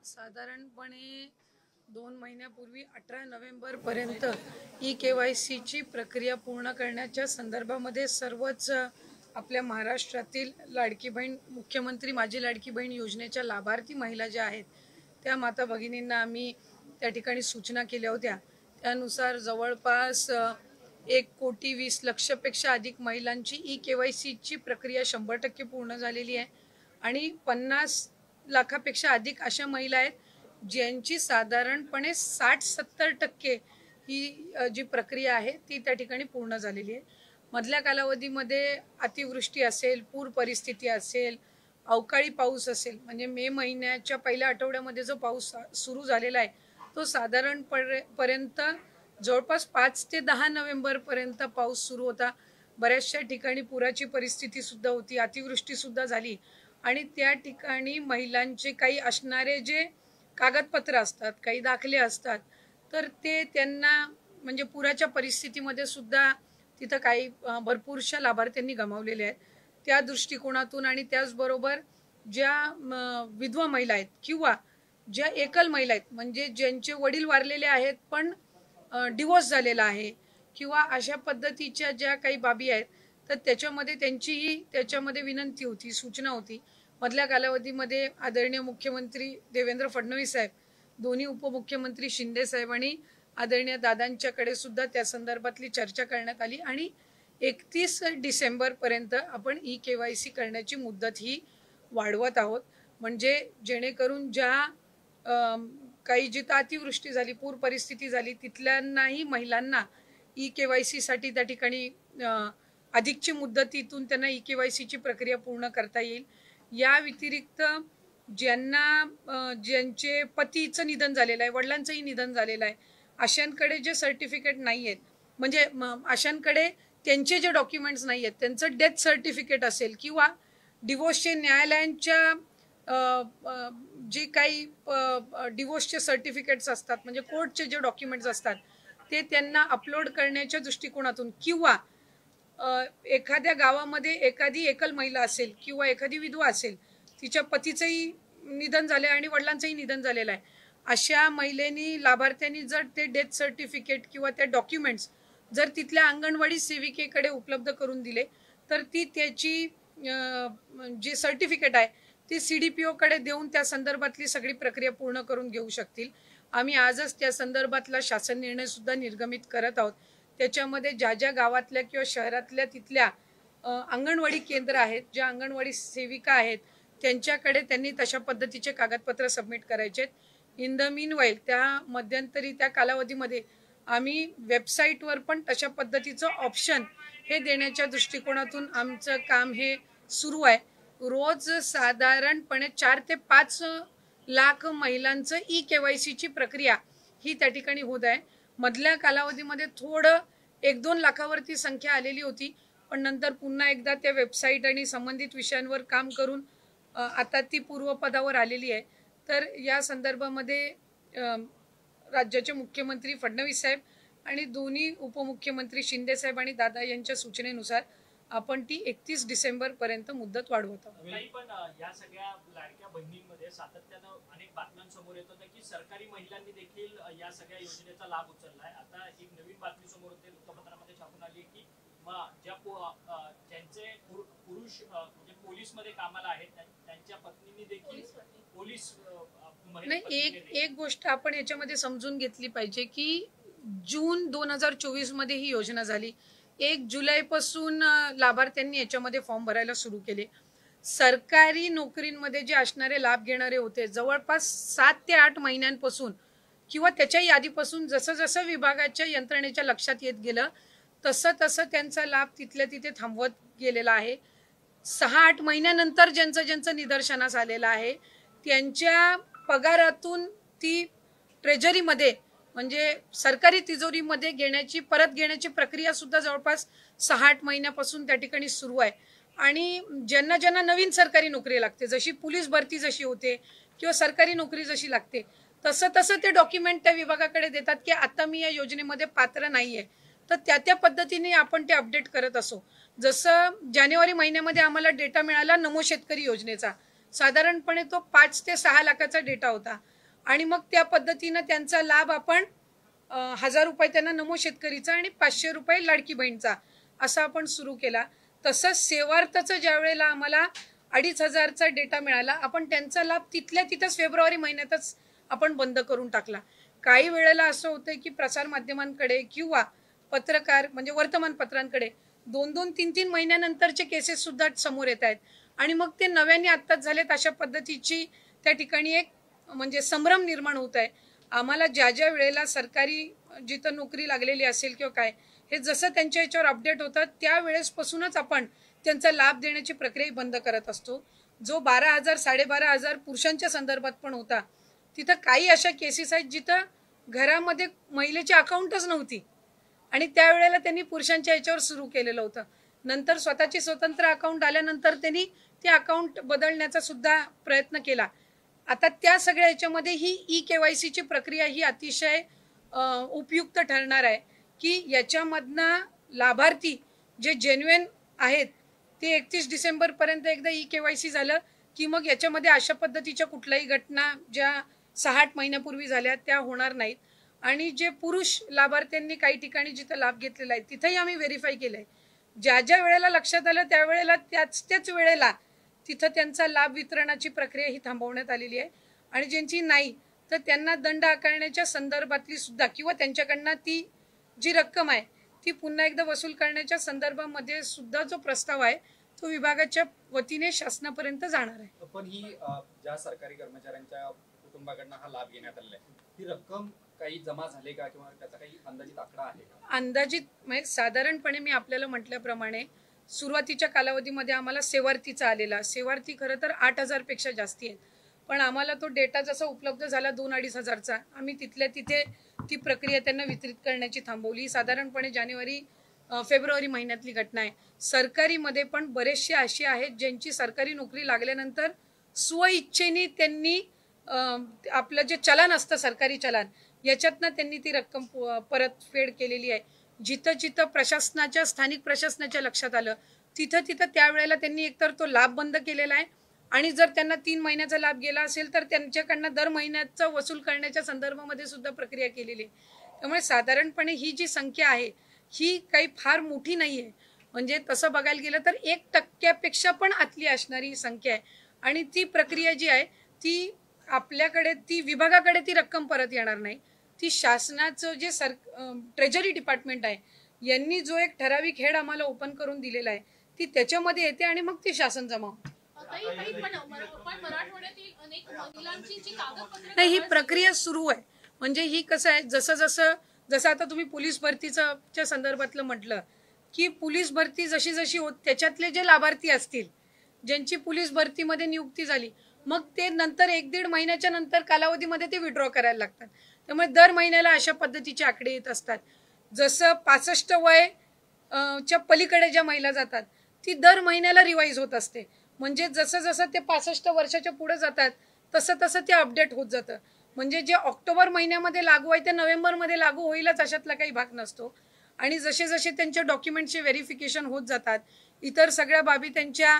साधारणपणे 2 महिन्यापूर्वी 18 नोव्हेंबरपर्यंत ई-KYC ची प्रक्रिया पूर्ण करण्याच्या संदर्भामध्ये सर्वच आपल्या महाराष्ट्रातील लाडकी बहीण मुख्यमंत्री माझी लाडकी बहीण योजनेच्या लाभार्थी महिला ज्या आहेत त्या माता भगिनींना आम्ही त्या ठिकाणी सूचना केल्या होत्या। त्यानुसार जवळपास 1,20,00,000पेक्षा अधिक महिलांची ई-KYC ची प्रक्रिया 100% पूर्ण झालेली आहे आणि 50 लाखापेक्षा अधिक अशा महिला आहेत ज्यांची साधारणपणे 60-70% ही जी प्रक्रिया आहे ती त्या ठिकाणी पूर्ण झालेली आहे। मधल्या कालावधीमध्ये अतिवृष्टी असेल, पूर परिस्थिती असेल, अवकाळी पाऊस असेल, म्हणजे मे महिन्याच्या पहिल्या आठवड्यामध्ये जो पाऊस सुरू झालेला आहे तो साधारणपर्यंत जवळपास 5 ते 10 नोव्हेंबरपर्यंत पाऊस सुरू होता। बऱ्याचशा ठिकाणी पुराची परिस्थिती सुद्धा होती, अतिवृष्टी सुद्धा झाली आणि त्या ठिकाणी महिलांचे काही असणारे जे कागदपत्र असतात, काही दाखले असतात, तर ते त्यांना म्हणजे पुराच्या परिस्थितीमध्ये सुद्धा तिथं काही भरपूरशा लाभार्थ्यांनी गमावलेले आहेत। त्या दृष्टिकोनातून आणि त्याचबरोबर ज्या विधवा महिला आहेत किंवा ज्या एकल महिला आहेत म्हणजे ज्यांचे वडील वारलेले आहेत पण डिवोर्स झालेला आहे किंवा अशा पद्धतीच्या ज्या काही बाबी आहेत तर त्याच्यामध्ये त्यांचीही त्याच्यामध्ये विनंती होती, सूचना होती। मधल्या कालावधीमध्ये आदरणीय मुख्यमंत्री देवेंद्र फडणवीस साहेब, दोन्ही उपमुख्यमंत्री शिंदे साहेब आणि आदरणीय दादांच्याकडे सुद्धा त्या संदर्भातली चर्चा करण्यात आली आणि 31 डिसेंबरपर्यंत आपण ई-KYC करण्याची मुदत ही वाढवत आहोत। म्हणजे जेणेकरून ज्या काही जिथं अतिवृष्टी झाली, पूर परिस्थिती झाली तिथल्यांनाही महिलांना ई-KYC साठी त्या ठिकाणी अधिकची मुदतीतून त्यांना ई-KYC ची प्रक्रिया पूर्ण करता येईल। या व्यतिरिक्त ज्यांचे पतीचं निधन झालेलं आहे, वडिलांचंही निधन झालेलं आहे, अशांकडे जे सर्टिफिकेट नाही आहेत म्हणजे अशांकडे त्यांचे जे डॉक्युमेंट्स नाही आहेत, त्यांचं डेथ सर्टिफिकेट असेल किंवा डिवोर्सचे न्यायालयांच्या जे काही डिवोर्सचे सर्टिफिकेट्स असतात म्हणजे कोर्टचे जे डॉक्युमेंट्स असतात ते त्यांना अपलोड करण्याच्या दृष्टिकोनातून किंवा एखाद्या गावामध्ये एखादी एकल महिला असेल किंवा एखादी विधवा असेल, तिच्या पतीचंही निधन झालं आणि वडिलांचंही निधन झालेलं आहे, अशा महिलेनी लाभार्थ्यांनी जर ते डेथ सर्टिफिकेट किंवा ते डॉक्युमेंट्स जर तिथल्या अंगणवाडी सेविकेकडे उपलब्ध करून दिले तर ती त्याची जे सर्टिफिकेट आहे ती CDPO कडे देऊन त्या संदर्भातली सगळी प्रक्रिया पूर्ण करून घेऊ शकतील। आम्ही आजच त्या संदर्भातला शासन निर्णय सुद्धा निर्गमित करत आहोत। त्याच्यामध्ये ज्या ज्या गावातल्या किंवा शहरातल्या तिथल्या अंगणवाडी केंद्र आहेत, ज्या अंगणवाडी सेविका आहेत त्यांच्याकडे त्यांनी तशा पद्धतीचे कागदपत्र सबमिट करायचे आहेत। इन द मीनवाईल त्या मध्यंतरी त्या कालावधीमध्ये आम्ही वेबसाईटवर पण तशा पद्धतीचं ऑप्शन हे देण्याच्या दृष्टिकोनातून आमचं काम हे सुरू आहे। रोज साधारणपणे 4 ते 5 लाख महिलांचं ई-KYC ची प्रक्रिया ही त्या ठिकाणी होत आहे। मधल्या कालावधीमध्ये थोडं 1-2 लाखावरती संख्या आलेली होती, पण नंतर पुन्हा एकदा त्या वेबसाईट आणि संबंधित विषयांवर काम करून आता ती पूर्वपदावर आलेली आहे। तर या संदर्भामध्ये राज्याचे मुख्यमंत्री फडणवीस साहेब आणि दोन्ही उपमुख्यमंत्री शिंदे साहेब आणि दादा यांच्या सूचनेनुसार आपण ती 31 डिसेंबरपर्यंत मुदत वाढवत आहोत। पण या सगळ्या लाडक्या बहिणींमध्ये सातत्यानं अनेक बातम्यांसमोर येत होत्या की सरकारी महिलांनी देखील या सगळ्या योजनेचा लाभ उचललाय। आता एक नवीन बातमी समोर येते, वृत्तपत्रामध्ये छापून आली की ज्यांचे पुरुष म्हणजे पोलीस मध्ये कामाला आहेत त्यांच्या पत्नींनी देखील पोलीस नाही, एक गोष्ट आपण याच्यामध्ये समजून घेतली पाहिजे की जून 2024 मध्ये ही योजना झाली। 1 जुलैपासून लाभार्थ्यांनी याच्यामध्ये फॉर्म भरायला सुरू केले। सरकारी नोकरींमध्ये जे असणारे लाभ घेणारे होते जवळपास 7 ते 8 महिन्यांपासून किंवा त्याच्याही आधीपासून जसं जसं विभागाच्या यंत्रणेच्या लक्षात येत गेलं तसं तसं त्यांचा लाभ तिथल्या तिथे थांबवत गेलेला आहे। 6-8 महिन्यानंतर ज्यांचं निदर्शनास आलेलं आहे त्यांच्या पगारातून ती ट्रेजरीमध्ये म्हणजे सरकारी तिजोरीमध्ये परत घेण्याची प्रक्रिया सुद्धा जवळपास 6-8 महिन्यापासून त्या ठिकाणी सुरू आहे। आणि ज्यांना नवीन सरकारी नोकरी लागते, जशी पोलीस भरती जशी होते किंवा सरकारी नोकरी जशी लागते तसं ते डॉक्युमेंट त्या विभागाकडे देतात की आता मी या योजनेमध्ये पात्र नाहीये, तर त्या पद्धतीने आपण ते अपडेट करत असो। जसं जानेवारी महिन्यामध्ये आम्हाला डेटा मिळाला नमो शेतकरी योजनेचा, साधारणपणे तो 5 ते 6 लाखाचा डेटा होता आणि मग त्या पद्धतीनं त्यांचा लाभ आपण 1000 रुपये त्यांना नमो शेतकरीचा आणि 500 रुपये लाडकी बहीणचा असा आपण सुरू केला. तसंच सेवार्थचं ज्या वेळेला आम्हाला 2500चा डेटा मिळाला, आपण त्यांचा लाभ तिथल्या तिथंच फेब्रुवारी महिन्यातच आपण बंद करून टाकला. काही वेळेला असं होतं की प्रसारमाध्यमांकडे किंवा पत्रकार म्हणजे वर्तमानपत्रांकडे 2-2, 3-3 महिन्यानंतरचे केसेस सुद्धा समोर येत आहेत आणि मग ते नव्याने आत्ताच झालेत अशा पद्धतीची त्या ठिकाणी एक म्हणजे संभ्रम निर्माण होत आहे. आम्हाला ज्या ज्या वेळेला सरकारी जिथं नोकरी लागलेली असेल किंवा काय हे जसं त्यांच्या याच्यावर अपडेट होतं त्यावेळेसपासूनच आपण त्यांचा लाभ देण्याची प्रक्रिया बंद करत असतो. जो 12,000 12,500 पुरुषांच्या संदर्भात पण होता, तिथं काही अशा केसेस आहेत जिथं घरामध्ये महिलेची अकाउंटच नव्हती आणि त्यावेळेला त्यांनी पुरुषांच्या याच्यावर सुरू केलेलं होतं. नंतर स्वतःची स्वतंत्र अकाउंट आल्यानंतर त्यांनी ते अकाउंट बदलण्याचा सुद्धा प्रयत्न केला. आता त्या सगळ्या याच्यामध्ये ही KYCची प्रक्रिया ही अतिशय उपयुक्त ठरणार आहे की याच्यामधनं लाभार्थी जे जेन्युइन आहेत ते 31 डिसेंबरपर्यंत एकदा KYC झालं की मग याच्यामध्ये अशा पद्धतीच्या कुठल्याही घटना ज्या 6-8 महिन्यापूर्वी झाल्या त्या होणार नाहीत. आणि जे पुरुष लाभार्थ्यांनी काही ठिकाणी जिथं लाभ घेतलेला आहे तिथंही आम्ही व्हेरीफाय केलंय. ज्या ज्या वेळेला लक्षात आलं त्यावेळेला त्याच वेळेला तिथं त्यांचा लाभ वितरणाची प्रक्रिया ही थांबवण्यात आलेली आहे आणि ज्यांची नाही तर त्यांना दंड आकारण्याच्या संदर्भातली सुद्धा किंवा त्यांच्याकडनं ती जी रक्कम आहे ती पुन्हा एकदा वसूल करण्याच्या संदर्भामध्ये सुद्धा जो प्रस्ताव आहे तो विभागाच्या वतीने शासनापर्यंत जाणार आहे. पण ही ज्या सरकारी कर्मचाऱ्यांच्या कुटुंबाकडनं हा लाभ घेण्यात आलेला आहे ती रक्कम काही जमा झाली का किंवा त्याचा काही अंदाजित आकडा आहे का? अंदाजित म्हणजे साधारणपणे मी आपल्याला म्हटल्याप्रमाणे सुरुवातीच्या कालावधीमध्ये आम्हाला सेवार्थीचा आलेला सेवार्थी खरं तर 8,000 पेक्षा जास्ती आहेत, पण आम्हाला तो डेटा जसा उपलब्ध झाला 2-2.5 हजारचा आम्ही तिथल्या तिथे ती प्रक्रिया त्यांना वितरित करण्याची थांबवली. साधारणपणे फेब्रुवारी महिन्यातली घटना आहे. सरकारीमध्ये पण बरेचसे असे आहेत ज्यांची सरकारी नोकरी लागल्यानंतर स्वइच्छेने त्यांनी आपलं जे चलन असतं सरकारी चलन याच्यातनं त्यांनी ती रक्कम परतफेड केलेली आहे. जिथं जिथं प्रशासनाच्या स्थानिक प्रशासनाच्या लक्षात आलं तिथं तिथं त्यावेळेला त्यांनी एकतर तो लाभ बंद केलेला आहे आणि जर त्यांना 3 महिन्याचा लाभ गेला असेल तर त्यांच्याकडनं दर महिन्याचा वसूल करण्याच्या संदर्भामध्ये सुद्धा प्रक्रिया केलेली आहे. त्यामुळे साधारणपणे ही जी संख्या आहे ही काही फार मोठी नाही आहे. म्हणजे तसं बघायला गेलं तर 1% पण आतली असणारी संख्या आहे आणि ती प्रक्रिया जी आहे ती आपल्याकडे ती विभागाकडे ती रक्कम परत येणार नाही. ती शासनाचं जे ट्रेजरी डिपार्टमेंट आहे यांनी जो एक ठराविक हेड आम्हाला ओपन करून दिलेला आहे ती त्याच्यामध्ये येते आणि मग ती शासन जमा होते. नाही ही प्रक्रिया सुरू आहे. म्हणजे ही कसं आहे जसं आता तुम्ही पोलीस भरतीच्या संदर्भातलं म्हटलं की पोलीस भरती जशी जशी होत त्याच्यातले जे लाभार्थी असतील ज्यांची पोलीस भरतीमध्ये नियुक्ती झाली मग ते नंतर 1-1.5 महिन्याच्या नंतर कालावधीमध्ये ते विड्रॉ करायला लागतात. त्यामुळे दर महिन्याला अशा पद्धतीचे आकडे येत असतात. जसं 65 वय च्या पलीकडे ज्या महिला जातात ती दर महिन्याला रिवाईज होत असते. म्हणजे जसं जसं ते 65 वर्षाच्या पुढे जातात तसं तसं ते अपडेट होत जातं. म्हणजे जे ऑक्टोबर महिन्यामध्ये लागू आहे ते नोव्हेंबरमध्ये लागू होईलच अशातला काही भाग नसतो. आणि जसे जसे त्यांच्या डॉक्युमेंटचे व्हेरिफिकेशन होत जातात इतर सगळ्या बाबी त्यांच्या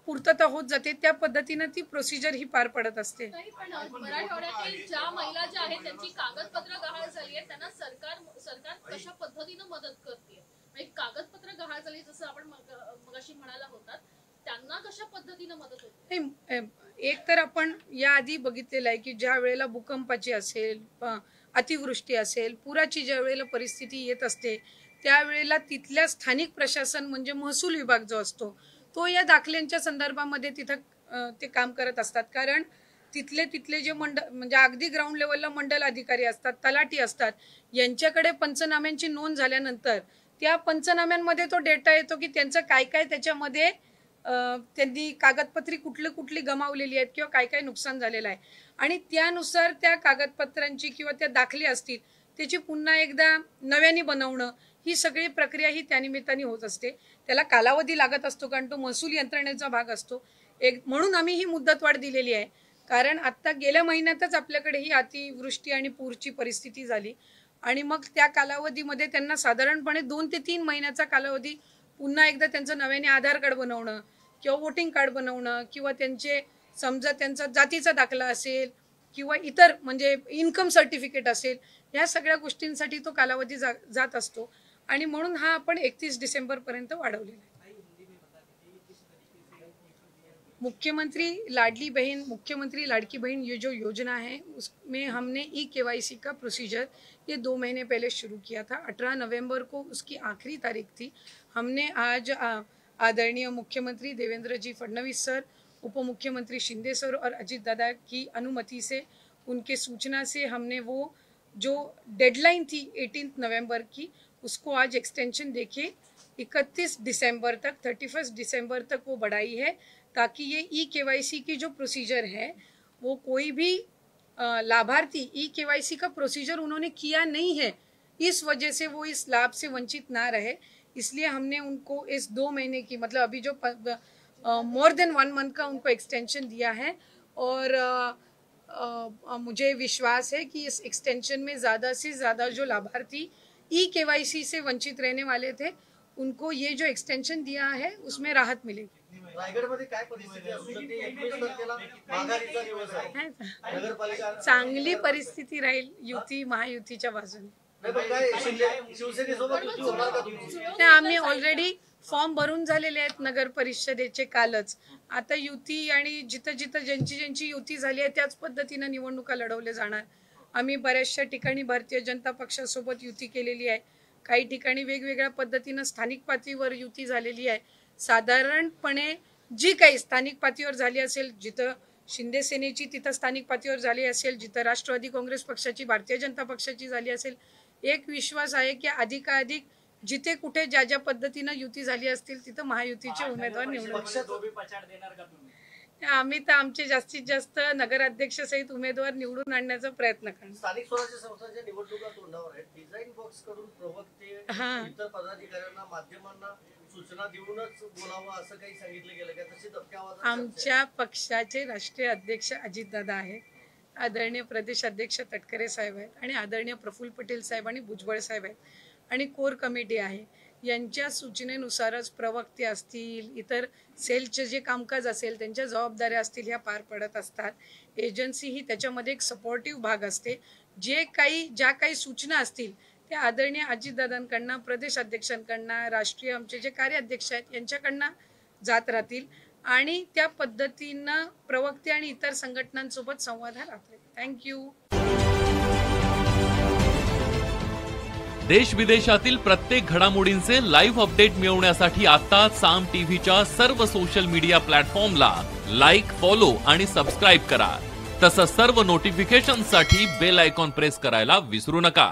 पूर्तता होत जाते त्या पद्धतीने ती प्रोसिजर ही पार पडत असते. मराठवाड्यातील ज्या महिला ज्या आहेत त्यांची कागदपत्र गहाळ झाली आहेत त्यांना सरकार कशा पद्धतीने मदत करते? म्हणजे कागदपत्र गहाळ झाली जसं आपण मगाशी म्हणाला होतात त्यांना कशा पद्धतीने मदत होते? एक तर आपण याआधी बघितलेलं आहे की ज्या वेळेला भूकंपाची असेल अतिवृष्टी असेल पुराची ज्या वेळेला परिस्थिती येत असते त्यावेळेला तिथल्या स्थानिक प्रशासन म्हणजे महसूल विभाग जो असतो तो या दाखल्यांच्या संदर्भामध्ये तिथं ते काम करत असतात. कारण तिथले जे म्हणजे अगदी ग्राउंड लेवलला मंडल अधिकारी असतात तलाठी असतात यांच्याकडे पंचनाम्यांची नोंद झाल्यानंतर त्या पंचनाम्यांमध्ये तो डेटा येतो की त्यांचं काय काय त्याच्यामध्ये त्यांनी कागदपत्री कुठली गमावलेली आहेत किंवा काय काय नुकसान झालेलं आहे आणि त्यानुसार त्या कागदपत्रांची किंवा त्या दाखले असतील त्याची पुन्हा एकदा नव्याने बनवणं ही सगळी प्रक्रिया ही त्यानिमित्ताने होत असते. त्याला कालावधी लागत असतो कारण तो महसूल यंत्रणेचा भाग असतो. म्हणून आम्ही ही मुदतवाढ दिलेली आहे कारण आता गेल्या महिन्यातच आपल्याकडे ही अतिवृष्टी आणि पूरची परिस्थिती झाली आणि मग त्या कालावधीमध्ये त्यांना साधारणपणे 2 ते 3 महिन्याचा कालावधी पुन्हा एकदा त्यांचं नव्याने आधार कार्ड बनवणं किंवा वोटिंग कार्ड बनवणं किंवा समजा त्यांचा जातीचा दाखला असेल किंवा इतर म्हणजे इन्कम सर्टिफिकेट असेल, या सगळ्या गोष्टींसाठी तो कालावधी जात असतो आणि म्हणून हा आपण 31 डिसेंबरपर्यंत वाढवलेला आहे. मुख्यमंत्री लाडकी बहन ये जो योजना है उसमें हमने KYC का प्रोसीजर ये 2 महीने पहले शुरू किया था. 18 नवंबर को उसकी आखिरी तारीख थी. हमने आज आदरणीय मुख्यमंत्री देवेंद्र जी फडणवीस सर, उप मुख्यमंत्री शिंदे सर और अजीत दादा की अनुमति से, उनके सूचना से हमने वो जो डेडलाइन थी 18 नवंबर की, उसको आज एक्सटेंशन देके 31 डिसम्बर तक 31 डिसम्बर तक वो बढ़ाई है, ताकि ये KYC की जो प्रोसीजर है वो कोई भी लाभार्थी KYC का प्रोसीजर उन्होंने किया नहीं है, इस वजह से वो इस लाभ से वंचित ना रहे. इसलिए हमने उनको इस 2 महीने की मतलब अभी जो मोर देन 1 मंथ का उनको एक्सटेंशन दिया है. और मुझे विश्वास है कि इस एक्सटेंशन में ज़्यादा से ज़्यादा जो लाभार्थी KYC से वंचित रहने वाले थे उनको ये जो एक्सटेंशन दिया है उसमें राहत मिलेगी. रायगडमध्ये काय परिस्थिती असू शकते? 21 तारखेला माघारीचा दिवस आहे. नगरपालिका चांगली परिस्थिती राहील महायुतीच्या बाजूने. शिवसेनेसोबत युती होणार का तुमची? आम्ही ऑलरेडी फॉर्म भरून झालेले आहेत नगर परिषदेचे कालच. आता युती आणि जिथं ज्यांची युती झाली आहे त्याच पद्धतीने निवडणुका लढवल्या जाणार. आम्ही बऱ्याचशा ठिकाणी भारतीय जनता पक्षासोबत युती केलेली आहे, काही ठिकाणी वेगवेगळ्या पद्धतीनं स्थानिक पातळीवर युती झालेली आहे. साधारणपणे जी काही स्थानिक पातळीवर झाली असेल, जिथं शिंदे सेनेची तिथं स्थानिक पातळीवर झाली असेल, जिथं राष्ट्रवादी काँग्रेस पक्षाची, भारतीय जनता पक्षाची झाली असेल, एक विश्वास आहे की अधिकाधिक जिथे कुठे ज्या पद्धतीनं युती झाली असतील तिथं महायुतीचे उमेदवार निवडून आम्ही तर आमचे जास्तीत जास्त नगराध्यक्ष सहित उमेदवार निवडून आणण्याचा प्रयत्न करणार. स्थानिक स्वराज्य संस्थांच्या निवडणुका तोंडावर आहेत. डिझाईन बॉक्स कडून प्रवक्ते इतर पदाधिकाऱ्यांना माध्यमांना सूचना देऊनच बोलावं असं काही सांगितलं गेलं का? तशी दबक्या आवाजात आमच्या पक्षाचे राष्ट्रीय अध्यक्ष अजितदादा आहेत, आदरणीय प्रदेश अध्यक्ष तटकरे साहेब आहेत आणि आदरणीय प्रफुल्ल पटेल साहेब आणि भुजबळ साहेब आहेत आणि कोर कमिटी आहे. यांच्या सूचनेनुसारच प्रवक्ते असतील, इतर सेलचे जे कामकाज असेल त्यांच्या जबाबदाऱ्या असतील ह्या पार पडत असतात. एजन्सी ही त्याच्यामध्ये एक सपोर्टिव्ह भाग असते. ज्या काही सूचना असतील त्या आदरणीय अजितदादांकडनं, प्रदेश अध्यक्षांकडनं, राष्ट्रीय आमचे जे कार्याध्यक्ष आहेत यांच्याकडनं जात राहतील आणि त्या पद्धतीनं प्रवक्ते आणि इतर संघटनांसोबत संवाद हा राहतील. थँक्यू. देश विदेशातील प्रत्येक घडामोडींचे लाईव्ह अपडेट मिळवण्यासाठी आता साम टीव्हीच्या सर्व सोशल मीडिया प्लॅटफॉर्मला लाईक, फॉलो आणि सबस्क्राईब करा. तसंच सर्व नोटिफिकेशनसाठी बेल आयकॉन प्रेस करायला विसरू नका.